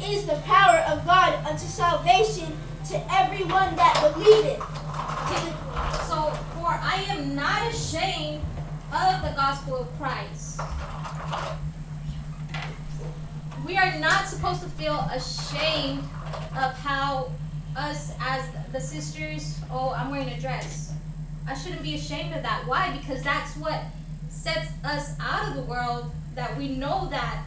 is the power of God unto salvation to everyone that believeth. So, for I am not ashamed of the gospel of Christ. We are not supposed to feel ashamed of how us as the sisters, oh, I'm wearing a dress. I shouldn't be ashamed of that. Why? Because that's what sets us out of the world, that we know that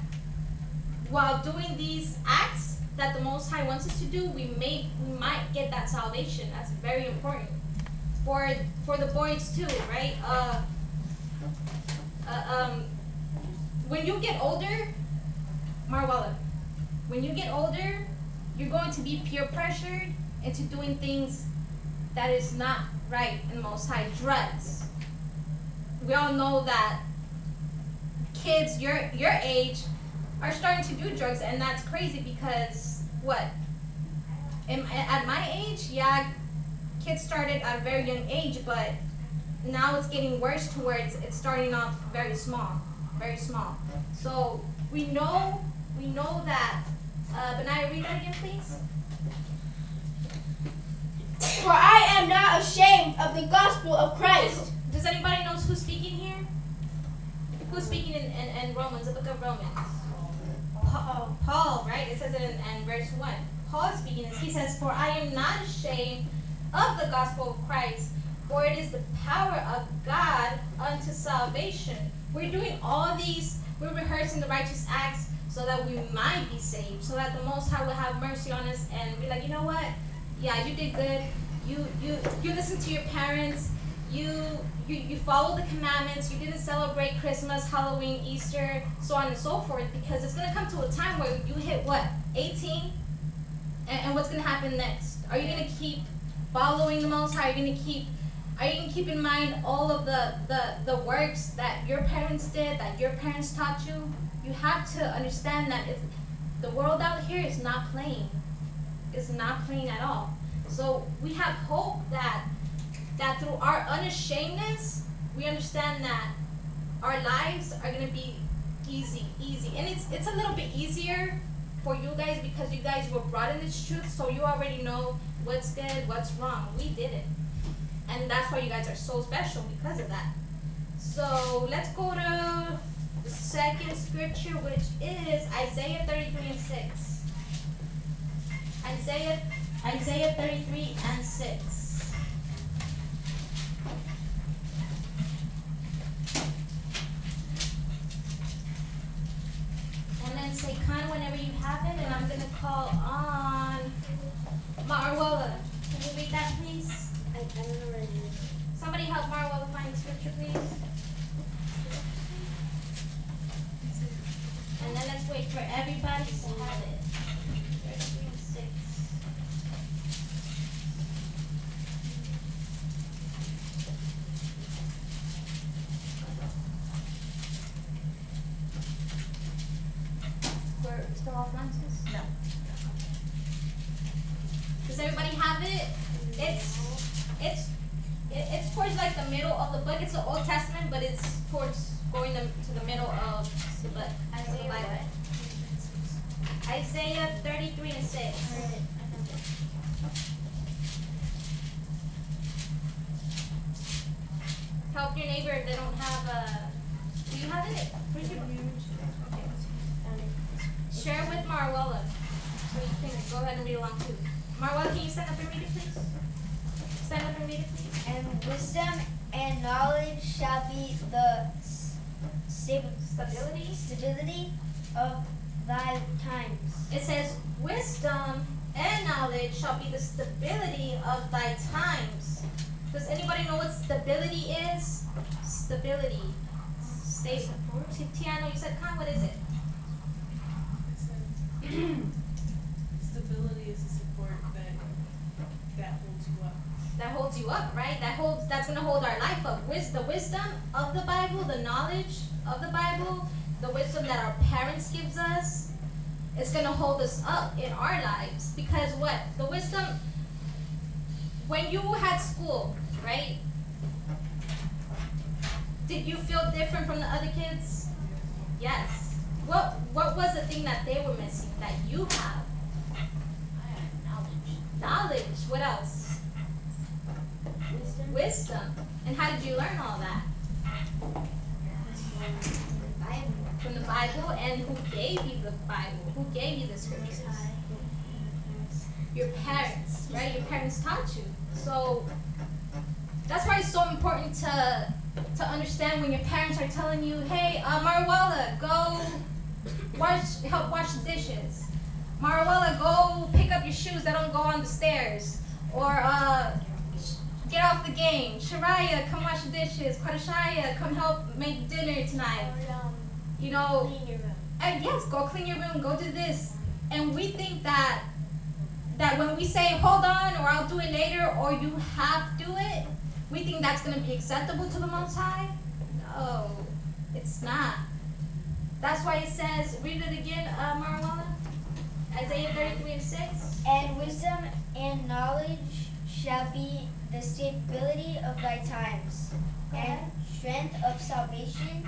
while doing these acts that the Most High wants us to do, we might get that salvation. That's very important. For the boys too, right? When you get older, Marwala, when you get older, you're going to be peer pressured into doing things that is not right in the Most High. Drugs. We all know that kids your age are starting to do drugs, and that's crazy because what? At my age, yeah, kids started at a very young age, but now it's getting worse towards it's starting off very small, very small. So we know that. Benaya, read that again, please. For I am not ashamed of the gospel of Christ. Does anybody know who's speaking here? Who's speaking in Romans, the book of Romans? Paul, right? It says it in verse 1. Paul is speaking this. He says, for I am not ashamed of the gospel of Christ, for it is the power of God unto salvation. We're doing all these, we're rehearsing the righteous acts so that we might be saved, so that the Most High will have mercy on us and be like, you know what? Yeah, you did good. You listened to your parents. You followed the commandments. You didn't celebrate Christmas, Halloween, Easter, so on and so forth, because it's going to come to a time where you hit, what, 18? And what's going to happen next? Are you going to keep following the Most High? Are you going to keep in mind all of the works that your parents did, that your parents taught you? You have to understand that the world out here is not playing. It's not playing at all. So we have hope that through our unashamedness, we understand that our lives are going to be easy. And it's a little bit easier for you guys because you guys were brought in this truth, so you already know what's good, what's wrong. We did it. And that's why you guys are so special, because of that. So let's go to the second scripture, which is Isaiah 33 and 6. Isaiah 33 and 6. And then say Khan whenever you have it, and I'm going to call on Marwala. Can you read that, please? I don't know where it is. Somebody help Marwala find the scripture, please. And then let's wait for everybody to have it. 33 and 6. We're still off Francis? No. Does everybody have it? It's towards like the middle of the book. It's the Old Testament, but it's towards going to the middle of the book. Isaiah 33 and 6. Help your neighbor if they don't have a. Do you have it? Where's your book? Okay. Share with Marwella, so you can go ahead and read along too. Marwella, can you stand up and read it, please? Stand up and read it, please. And wisdom and knowledge shall be the stability of thy times. It says, wisdom and knowledge shall be the stability of thy times. Does anybody know what stability is? Stability. Tiano, you said, Khan, what is it? Stability is a support that holds you up. That holds you up, right? That's going to hold our life up. The wisdom of the Bible, the knowledge of the Bible, the wisdom that our parents gives us, it's going to hold us up in our lives. Because what? The wisdom, when you had school, right? Did you feel different from the other kids? Yes. What was the thing that they were missing that you have? What else? Wisdom. Wisdom. And how did you learn all that? From the Bible. And who gave you the Bible? Who gave you the scriptures? Your parents, right? Your parents taught you. So that's why it's so important to understand when your parents are telling you, hey, Marwala, go help wash the dishes. Marwala, go pick up your shoes that don't go on the stairs. Or get off the game. Shariah, come wash the dishes. Kadashaya, come help make dinner tonight. You know, Clean your room. and yes, go clean your room, go do this. And we think that when we say, hold on, or I'll do it later, or you have to do it, we think that's going to be acceptable to the Most High. No, it's not. That's why it says, read it again, Marwana. Isaiah 33:6. And wisdom and knowledge shall be the stability of thy times, and strength of salvation.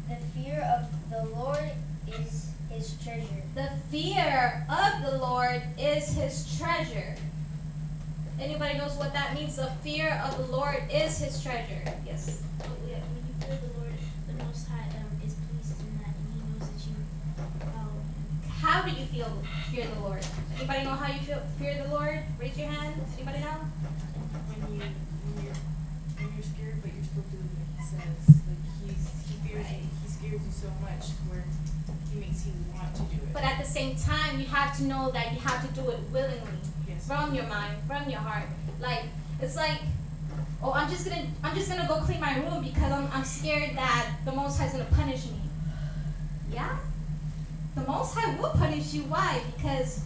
The fear of the Lord is his treasure. The fear of the Lord is his treasure. Anybody knows what that means? The fear of the Lord is his treasure. Yes. Oh, yeah, when you fear the Lord, the Most High is pleased in that, and he knows that you follow him. How do you fear the Lord? Anybody know how you fear the Lord? Raise your hand. Anybody know? When you're scared, but you're still doing what he says. Like he fears you. He scares you so much to where he makes you want to do it. But at the same time, you have to know that you have to do it willingly, Yes. from your mind, from your heart. Like it's like, oh, I'm just gonna go clean my room because I'm scared that the Most High is gonna punish me. Yeah, the Most High will punish you. Why? Because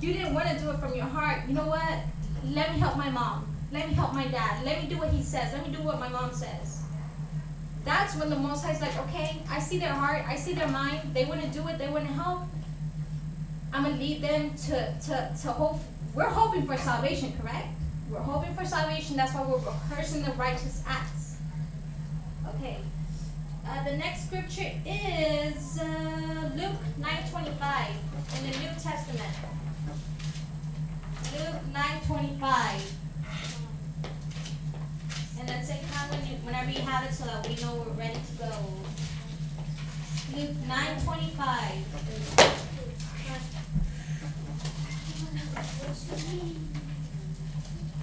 you didn't want to do it from your heart. You know what? Let me help my mom. Let me help my dad. Let me do what he says. Let me do what my mom says. That's when the Most High is like, okay, I see their heart. I see their mind. They want to do it. They want to help. I'm going to lead them to hope. We're hoping for salvation, correct? We're hoping for salvation. That's why we're rehearsing the righteous acts. Okay. The next scripture is Luke 9:25 in the New Testament. Luke 9:25. And then say whenever you have it so that we know we're ready to go. Luke 9:25.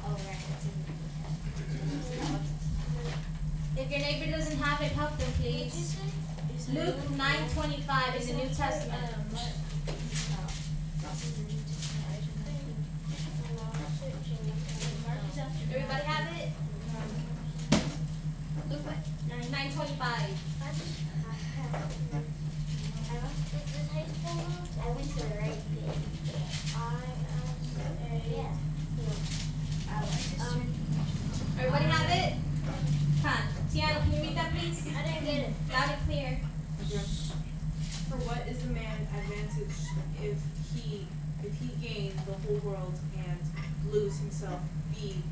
Oh, right. If your neighbor doesn't have it, help them, please. Luke 9:25 in the New Testament. Everybody have it? Luke 9:25. I went to the right page. Everybody have it? Come on. Tiana, can you read that, please? I didn't get it. Loud and clear. For what is the man advantage if he gain the whole world and lose himself, be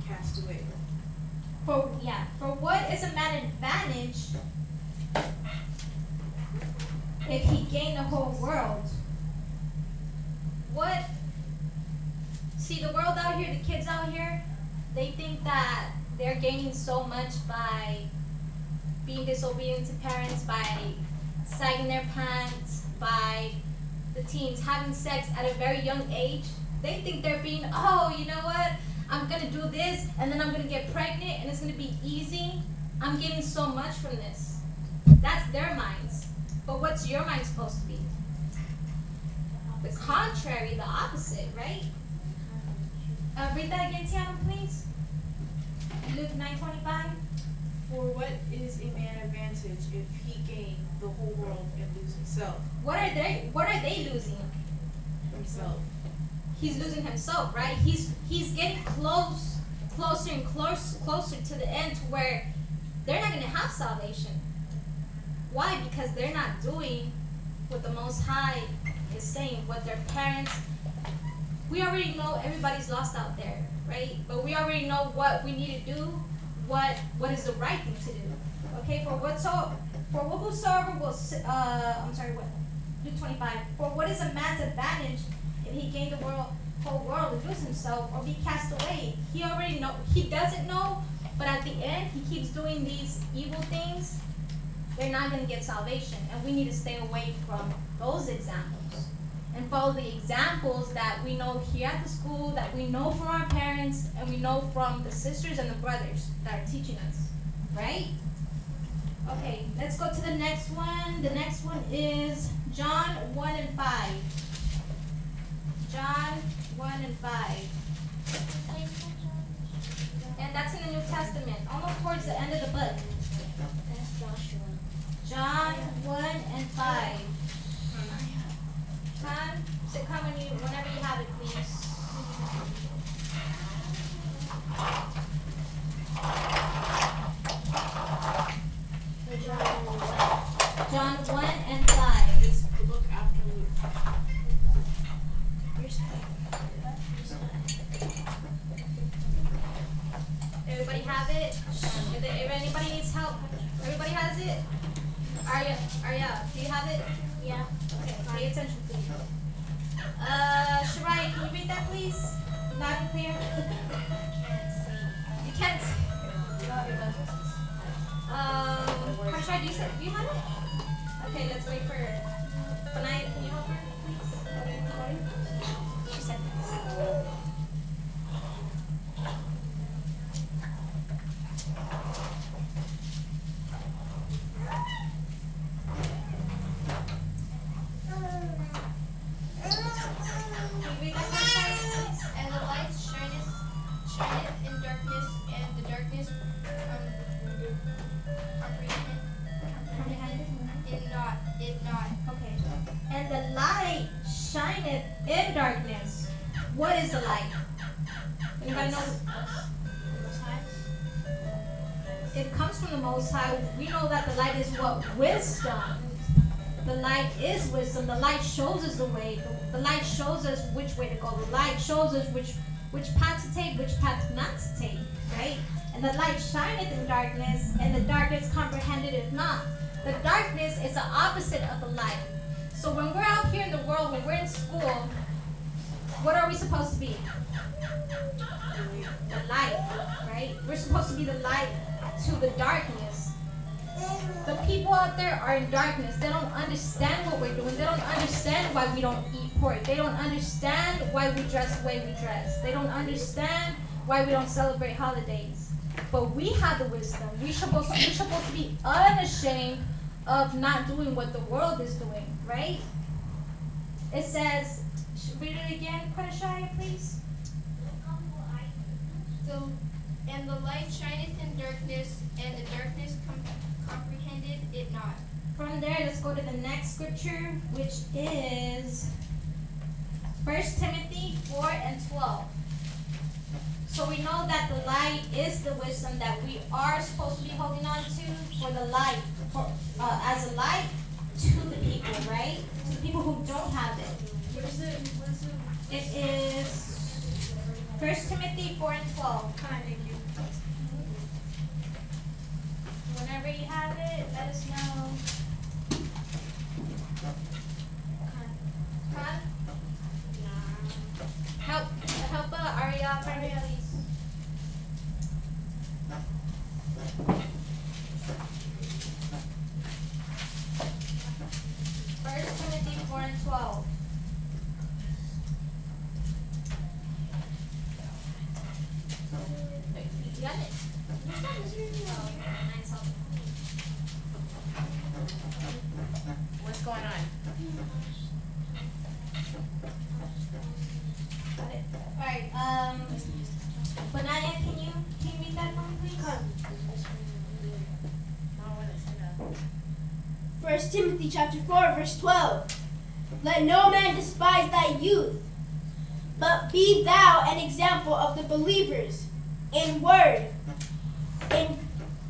cast away? For what is a man advantage if he gain the whole world? What? See, the world out here, the kids out here, they think that they're gaining so much by being disobedient to parents, by sagging their pants, by the teens having sex at a very young age. They think they're being, oh, you know what? I'm going to do this, and then I'm going to get pregnant, and it's going to be easy. I'm getting so much from this. That's their minds. But what's your mind supposed to be? The contrary, the opposite, right? Read that again, Tiana, please. Luke 9:25. For what is a man advantage if he gain the whole world and lose himself? What are they losing? Himself. He's losing himself, right? He's getting closer and closer to the end to where they're not going to have salvation. Why? Because they're not doing what the Most High is saying, what their parents. We already know everybody's lost out there, right? But we already know what we need to do, what is the right thing to do. Okay, for whosoever will, what? Luke 25. For what is a man's advantage if he gain the world whole world lose himself or be cast away. He already know. He doesn't know, but at the end, he keeps doing these evil things. They're not going to get salvation, and we need to stay away from those examples and follow the examples that we know here at the school, that we know from our parents, and we know from the sisters and the brothers that are teaching us, right? Okay, let's go to the next one. The next one is John 1 and 5. John 1 and 5. And that's in the New Testament, almost towards the end of the book. That's Joshua. John 1 and 5. Come, so come whenever you have it, please. John 1 and 5. It's the book after Luke. Everybody have it? If anybody needs help, everybody has it? Arya, do you have it? Yeah. Okay, pay attention, please. Shirai, can you read that, please? Loud and clear. You can't see. Harshai, do you have it? Okay, let's wait for her. Panay, can you help her, please? She said yes. In darkness. What is the light? Anybody know? It comes from the Most High. We know that the light is what? Wisdom. The light is wisdom. The light shows us the way. The light shows us which way to go. The light shows us which path to take, which path not to take, right? And the light shineth in darkness, and the darkness comprehended it not. The darkness is the opposite of the light. So when we're out here in the world, when we're in school, what are we supposed to be? The light, right? We're supposed to be the light to the darkness. The people out there are in darkness. They don't understand what we're doing. They don't understand why we don't eat pork. They don't understand why we dress the way we dress. They don't understand why we don't celebrate holidays. But we have the wisdom. We're supposed to be unashamed of not doing what the world is doing, right? It says, read it again, Pranashaya, please. And the light shineth in darkness, and the darkness comprehended it not. From there, let's go to the next scripture, which is 1 Timothy 4 and 12. So we know that the light is the wisdom that we are supposed to be holding on to for the light, as a light to the people, right? To the people who don't have it. What is it? It is 1 Timothy 4 and 12. Thank you. Whenever you have it, let us know. Khan? Help Arya, please. First Timothy 4 and 12. You got it? What's going on? Got it. Alright, Benaya, can you read that one, please? First Timothy chapter 4, verse 12. Let no man despise thy youth, but be thou an example of the believers in word, in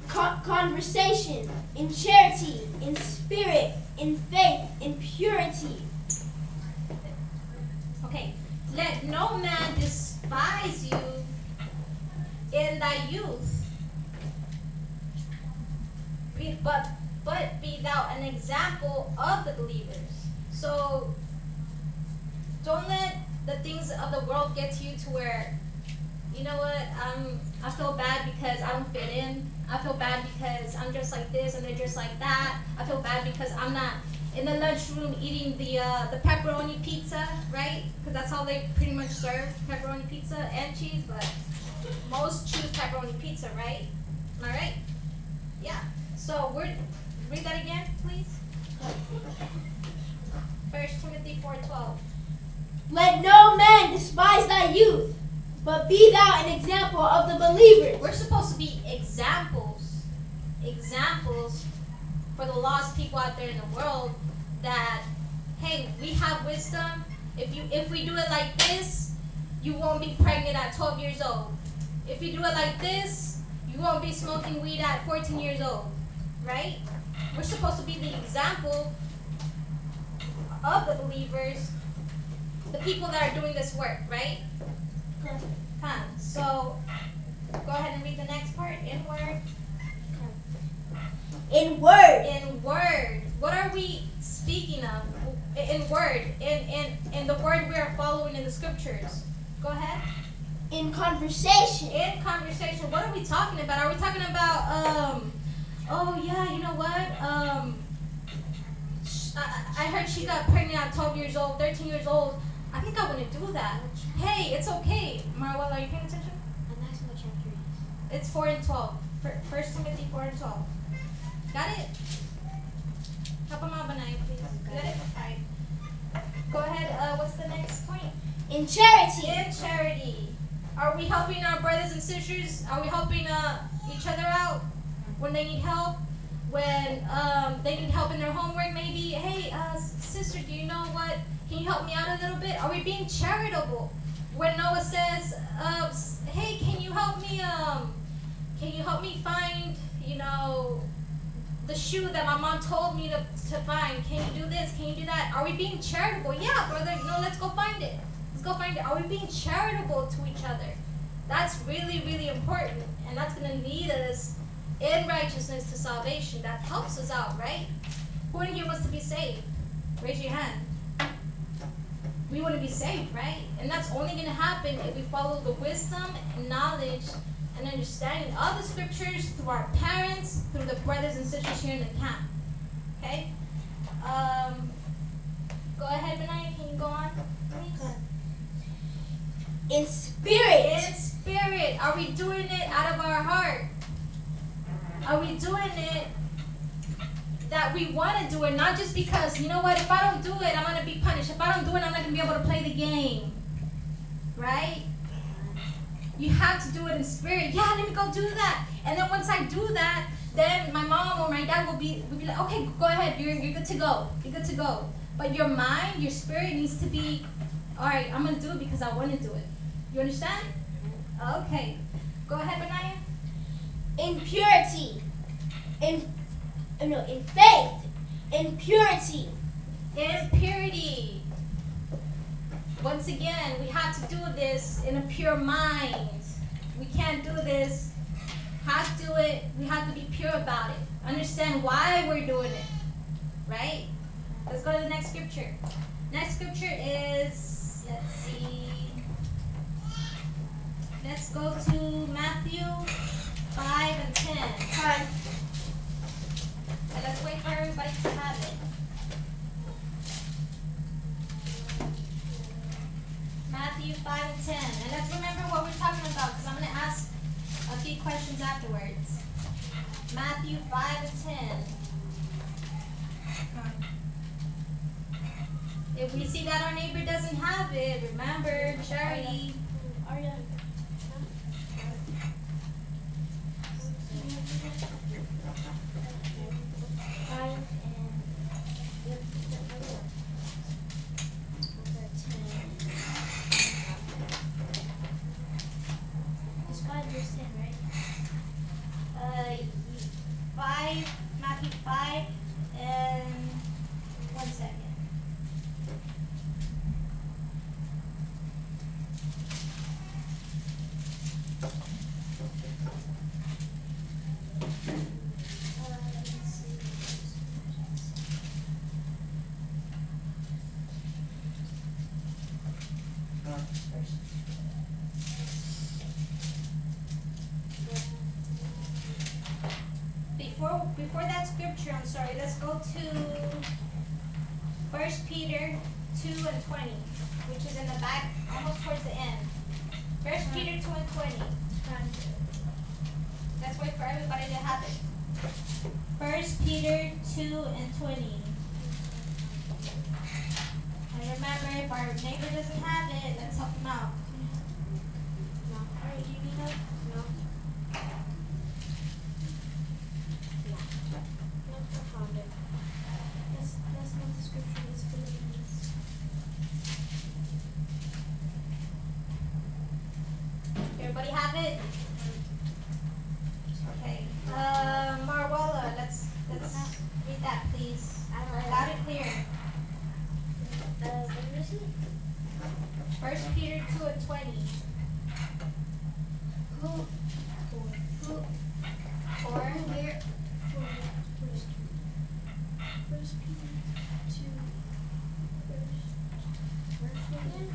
conversation, in charity, in spirit, in faith, in purity. Okay. Let no man despise you in thy youth, but be thou an example of the believers. So don't let the things of the world get to you to where, you know what, I feel bad because I don't fit in. I feel bad because I'm just like this and they're just like that. I feel bad because I'm not in the lunchroom eating the pepperoni pizza, right? Because that's how they pretty much serve, pepperoni pizza and cheese, but most choose pepperoni pizza, right? Am I right? Yeah. So read that again, please. 1 Timothy 4:12. Let no man despise thy youth, but be thou an example of the believers. We're supposed to be examples for the lost people out there in the world that, hey, we have wisdom. If we do it like this, you won't be pregnant at 12 years old. If you do it like this, you won't be smoking weed at 14 years old, right? We're supposed to be the example of the believers, the people that are doing this work, right? So, go ahead and read the next part. In word. In word. In word. What are we speaking of? In word. In the word we are following in the scriptures. Go ahead. In conversation. In conversation. What are we talking about? Are we talking about, oh yeah, you know what? I heard she got pregnant at 12 years old, 13 years old. I think I want to do that. Hey, it's okay. Marwell, are you paying attention? I'm asking what chapter it is. It's 4 and 12. 1 Timothy 4 and 12. Got it? Help him out, Benai, please. Got it? All right. Go ahead. What's the next point? In charity. In charity. Are we helping our brothers and sisters? Are we helping each other out when they need help? When they need help in their homework, maybe? Hey, sister, do you know what? Can you help me out a little bit? Are we being charitable? When Noah says, hey, can you help me find, you know, the shoe that my mom told me to find? Can you do this? Can you do that? Are we being charitable? Yeah, brother, you know, let's go find it. Let's go find it. Are we being charitable to each other? That's really, really important. And that's going to lead us in righteousness to salvation. That helps us out, right? Who in here wants to be saved? Raise your hand. We want to be saved, right? And that's only going to happen if we follow the wisdom and knowledge and understanding of the scriptures through our parents, through the brothers and sisters here in the camp. Okay? Go ahead, Benai. Can you go on, please? In spirit. In spirit. Are we doing it out of our heart? Are we doing it that we want to do it, not just because, you know what, if I don't do it, I'm going to be punished. If I don't do it, I'm not going to be able to play the game. Right? You have to do it in spirit. Yeah, let me go do that. And then once I do that, then my mom or my dad will be like, okay, go ahead, you're good to go. You're good to go. But your mind, your spirit needs to be, all right, I'm going to do it because I want to do it. You understand? Okay. Go ahead, Benaiah. In purity. In faith. In purity. In purity. Once again, we have to do this in a pure mind. We can't do this have to do it. We have to be pure about it. Understand why we're doing it. Right? Let's go to the next scripture. Next scripture is, let's see. Let's go to Matthew 5 and 10. And let's wait for everybody to have it. Matthew 5 and 10. And let's remember what we're talking about, because I'm going to ask a few questions afterwards. Matthew 5 and 10. If we see that our neighbor doesn't have it, remember, charity. Matthew 5 and 1 second. Before that scripture, I'm sorry, let's go to 1 Peter 2 and 20, which is in the back, almost towards the end. 1 Peter 2 and 20. Let's wait for everybody to have it. 1 Peter 2 and 20. And remember, if our neighbor doesn't have it, let's help them out. No. Alright, do you need help? No. No, I found it. That's not the scripture, it's Philippians. Everybody have it? Okay. Marwella, let's read that, please. Loud and clear. Let me see. 1 Peter 2 and 20. Who or where First Peter 2, verse again?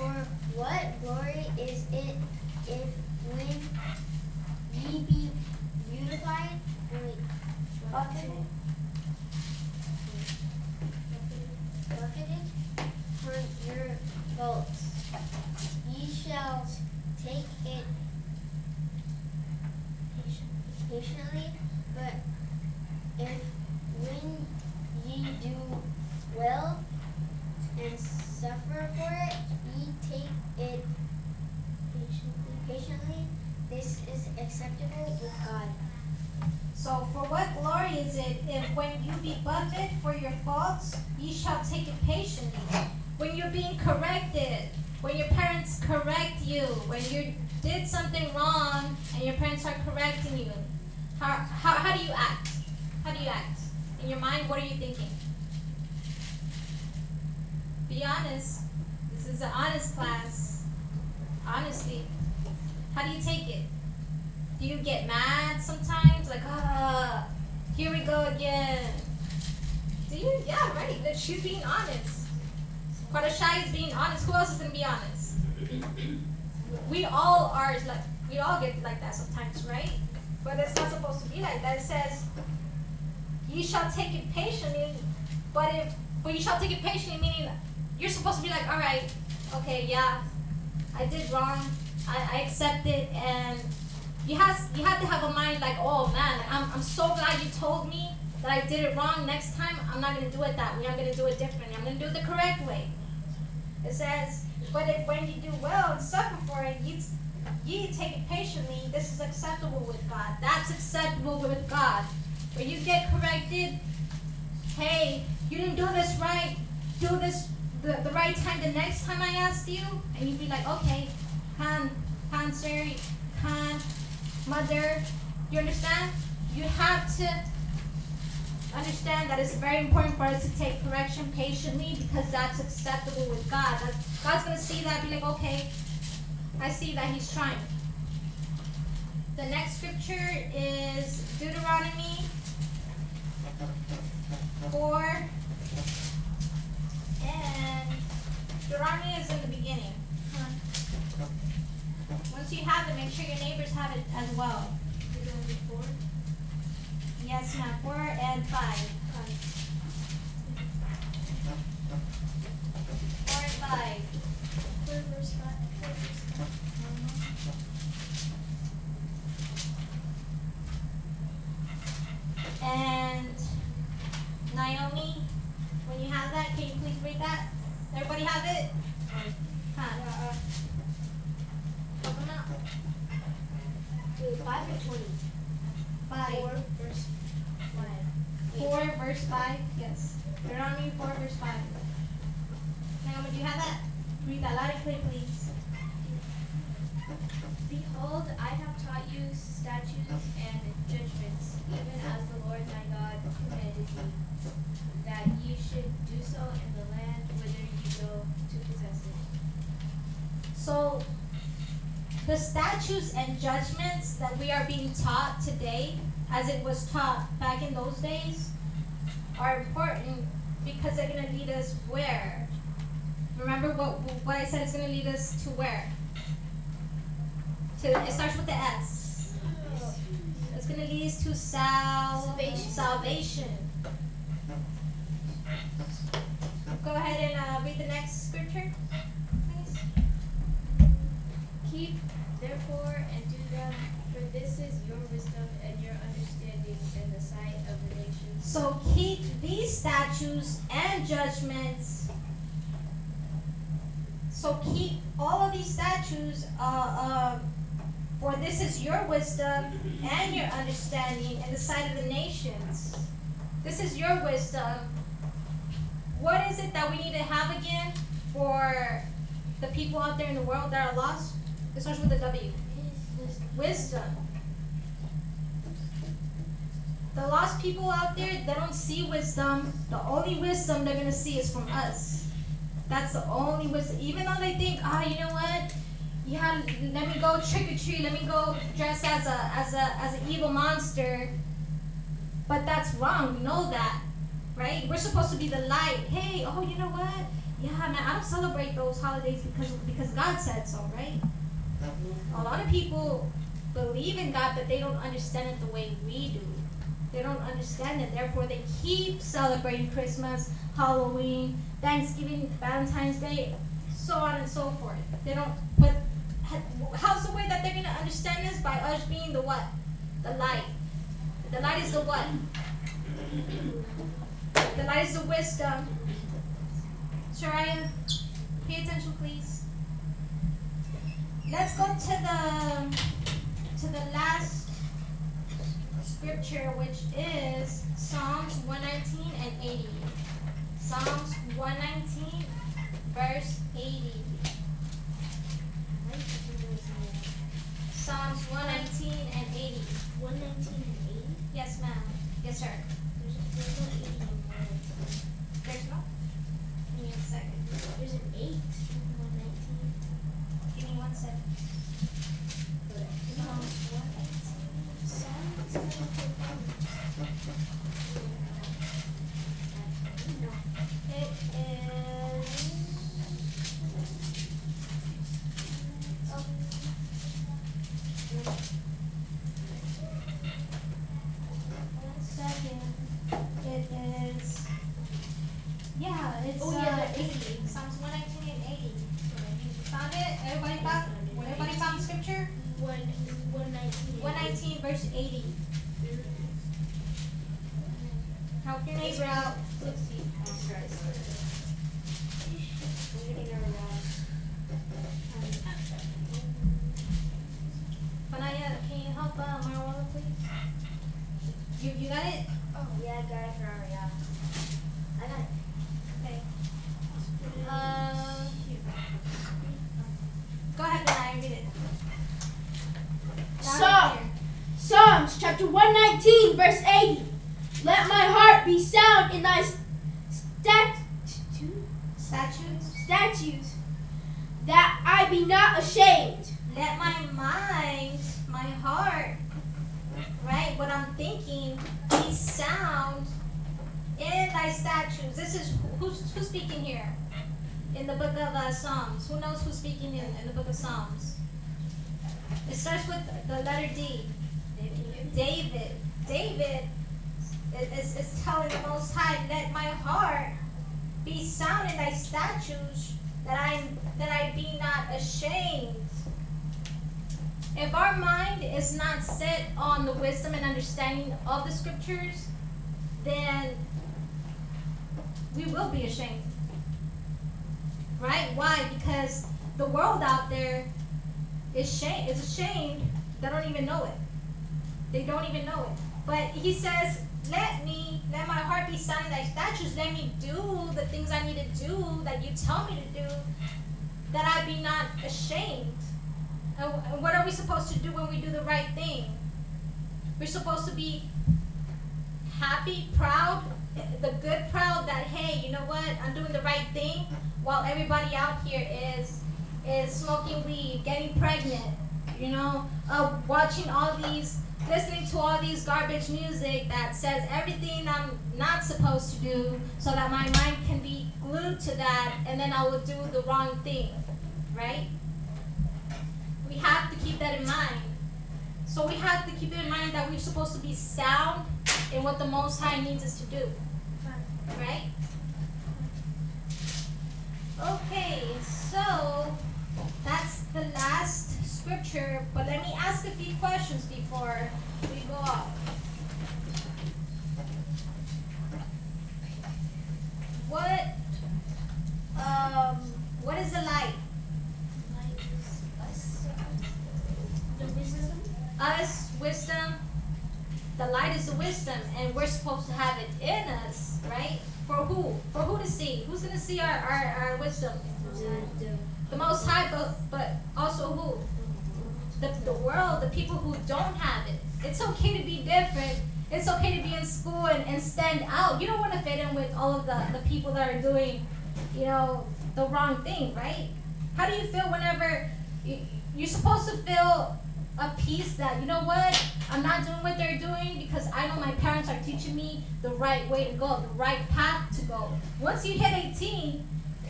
for what glory is it if when ye be beautified buffeted for your faults, ye shall take it patiently, but if when ye do well and suffer for it, ye take it patiently, this is acceptable with God. So, for what glory is it if when you be buffeted for your faults, ye shall take it patiently? When you're being corrected, when your parents correct you, when you did something wrong and your parents are correcting you, how do you act? How do you act? In your mind, what are you thinking? Be honest. This is an honest class. Honestly. How do you take it? Do you get mad sometimes? Like, here we go again. Do you? Yeah, right. She's being honest. Kwadashai is being honest. Who else is going to be honest? We all are, we all get like that sometimes, right? But it's not supposed to be like that. It says, ye shall take it patiently, but you shall take it patiently, meaning you're supposed to be like, all right, okay, yeah, I did wrong. I accept it, and you have to have a mind like, oh man, I'm so glad you told me that I did it wrong. Next time, I'm not going to do it that way. I'm going to do it differently. I'm going to do it the correct way. It says, but if when you do well and suffer for it, ye take it patiently, this is acceptable with God. That's acceptable with God. When you get corrected, hey, you didn't do this right. Do this the right time the next time I ask you. And you'd be like, okay, sir, mother. You understand? You have to understand that it's very important for us to take correction patiently because that's acceptable with God. God's going to see that and be like, okay, I see that he's trying. The next scripture is Deuteronomy 4. And Deuteronomy is in the beginning. Once you have it, make sure your neighbors have it as well. Deuteronomy 4? Yes, ma'am. 4 and 5. 4 and 5. 4 verse 5. 4 verse 5. And Naomi, when you have that, can you please read that? Everybody have it? Help them out. 5 or 20? 5. 4 verse 5. 4 verse 5, yes. Deuteronomy 4 verse 5. Naomi, do you have that? Read that loud and clear, please. Behold, I have taught you statutes and judgments, even as the Lord thy God commanded thee, that ye should do so in the land whither ye go to possess it. So, the statutes and judgments that we are being taught today, as it was taught back in those days, are important because they're going to lead us where? Remember Remember what I said it's going to lead us to where? It starts with the S. It's going to lead us to salvation. Go ahead and read the next scripture, please. Keep therefore and do them, for this is your wisdom and your understanding in the sight of the nations. So keep these statutes and judgments. So keep all of these statutes, for this is your wisdom and your understanding in the sight of the nations. This is your wisdom. What is it that we need to have again for the people out there in the world that are lost? It starts with a W. Wisdom. The lost people out there, they don't see wisdom. The only wisdom they're going to see is from us. That's the only wisdom. Even though they think, you know what? Yeah, let me go trick or treat. Let me go dress as an evil monster. But that's wrong. We know that, right? We're supposed to be the light. Hey, you know what? Yeah, man, I don't celebrate those holidays because God said so, right? A lot of people believe in God, but they don't understand it the way we do. They don't understand it. Therefore, they keep celebrating Christmas, Halloween, Thanksgiving, Valentine's Day, so on and so forth. They don't. But how's the way that they're going to understand this? By us being the what? The light. The light is the what? The light is the wisdom. Shariah, pay attention, please. Let's go to the last scripture, which is Psalms 119 and 80. Psalms 119, verse 80. Psalms 119 and 80. 119 and 80? Yes, ma'am. Yes, sir. There's no 80 in 119. There's no? Give me a second. There's an 8 in 119. Give me 1 second. Psalms 118. It is. One second. It is. Yeah, it's 80. Psalms 119 and 80. Found it? Everybody found scripture? 119. 119 verse 80. Help your neighbor out. Panaya, can you help Marwala, please? You got it? Oh, yeah, I got it from yeah. I got it. Okay. Go ahead, Panaya, read it. Psalms chapter 119, verse 80. Let my heart be sound in thy statutes, that I be not ashamed. Let my mind, my heart, right, what I'm thinking, be sound in thy statutes. This is, who's speaking here? In the book of Psalms. Who knows who's speaking in the book of Psalms? It starts with the letter D. David is telling the Most High, let my heart be sound in thy statutes, that I be not ashamed. If our mind is not set on the wisdom and understanding of the scriptures, then we will be ashamed. Right? Why? Because the world out there is ashamed. They don't even know it. They don't even know it. But he says, let my heart be sound in thy statutes. Let me do the things I need to do that you tell me to do, that I be not ashamed. And what are we supposed to do when we do the right thing? We're supposed to be happy, proud, the good proud that, hey, you know what, I'm doing the right thing, while everybody out here is smoking weed, getting pregnant, watching all these listening to all these garbage music that says everything I'm not supposed to do so that my mind can be glued to that and then I will do the wrong thing, right? We have to keep that in mind. So we have to keep it in mind that we're supposed to be sound in what the Most High needs us to do, right? Okay, so that's the last scripture, but let me ask a few questions before we go off. What is the light? Light is us. The wisdom. Us, wisdom. The light is the wisdom, and we're supposed to have it in us, right? For who? For who to see? Who's going to see our wisdom? The Most High, but also who? The world, the people who don't have it. It's okay to be different. It's okay to be in school and stand out. You don't want to fit in with all of the people that are doing, the wrong thing, right? How do you feel whenever you're supposed to feel a peace that, you know what, I'm not doing what they're doing because I know my parents are teaching me the right way to go, the right path to go. Once you hit 18,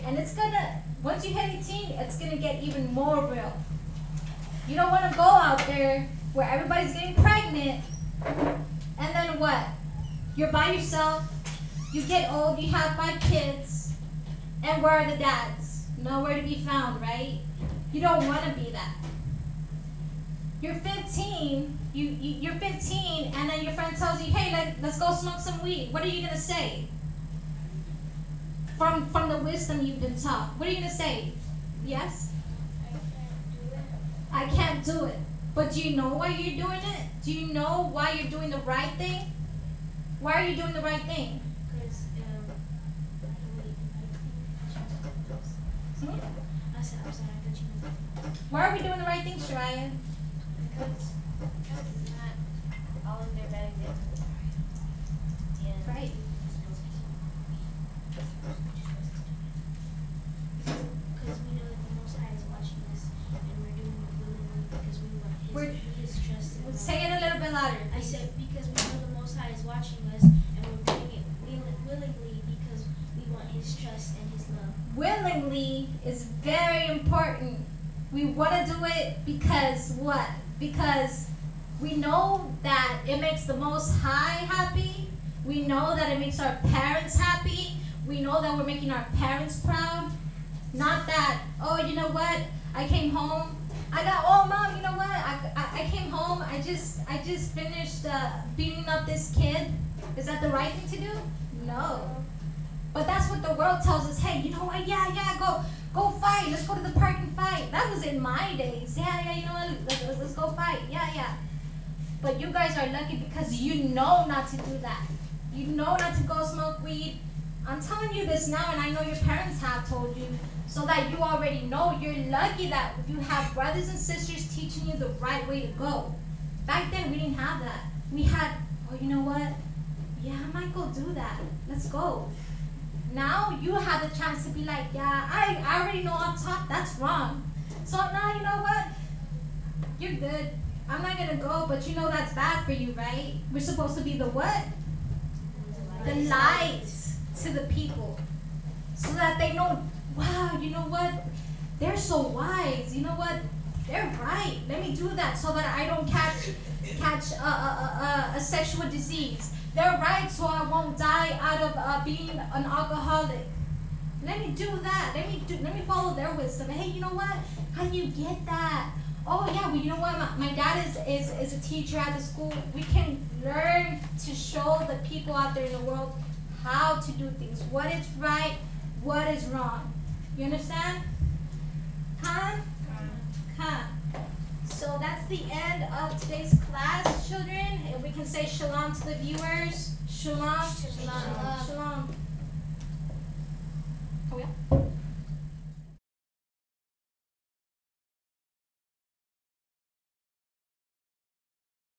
and it's gonna get even more real. You don't want to go out there where everybody's getting pregnant, and then what? You're by yourself, you get old, you have 5 kids, and where are the dads? Nowhere to be found, right? You don't want to be that. You're 15, you're 15, and then your friend tells you, hey, let's go smoke some weed. What are you going to say? From the wisdom you've been taught. What are you going to say? Yes? I can't do it. But do you know why you're doing it? Do you know why you're doing the right thing? Why are you doing the right thing? Because I said, I'm sorry, I thought you meant. Why are we doing the right thing, Shariah? Because it's not all of their bad examples. And Right. Because we know that the Most High is watching us, and we're doing it willingly because we want His trust and love. Say it a little bit louder. I said because we know the Most High is watching us, and we're doing it willingly because we want His trust and His love. Willingly is very important. We want to do it because what? Because we know that it makes the Most High happy. We know that it makes our parents happy. We know that we're making our parents proud. Not that, oh, you know what? I came home. Mom, you know what? I came home. I just finished beating up this kid. Is that the right thing to do? No. But that's what the world tells us. Hey, you know what? Yeah, go fight. Let's go to the park and fight. That was in my days. Yeah, you know what? Let's go fight. Yeah. But you guys are lucky because you know not to do that. You know not to go smoke weed. I'm telling you this now, and I know your parents have told you, so that you already know. You're lucky that you have brothers and sisters teaching you the right way to go. Back then, we didn't have that. We had, oh, you know what? Yeah, I might go do that. Let's go. Now you have the chance to be like, yeah, I already know up top that's wrong. So now you know what? You're good. I'm not gonna go, but you know that's bad for you, right? We're supposed to be the what? The light to the people. So that they know, wow, you know what? They're so wise. You know what? They're right. Let me do that so that I don't catch a sexual disease. They're right, so I won't die out of being an alcoholic. Let me do that. Let me follow their wisdom. Hey, you know what? How do you get that? Oh yeah, well, you know what? My dad is a teacher at the school. We can learn to show the people out there in the world how to do things. What is right, what is wrong. You understand? Huh? So that's the end of today's class, children. If we can say shalom to the viewers. Shalom. Shalom. Shalom.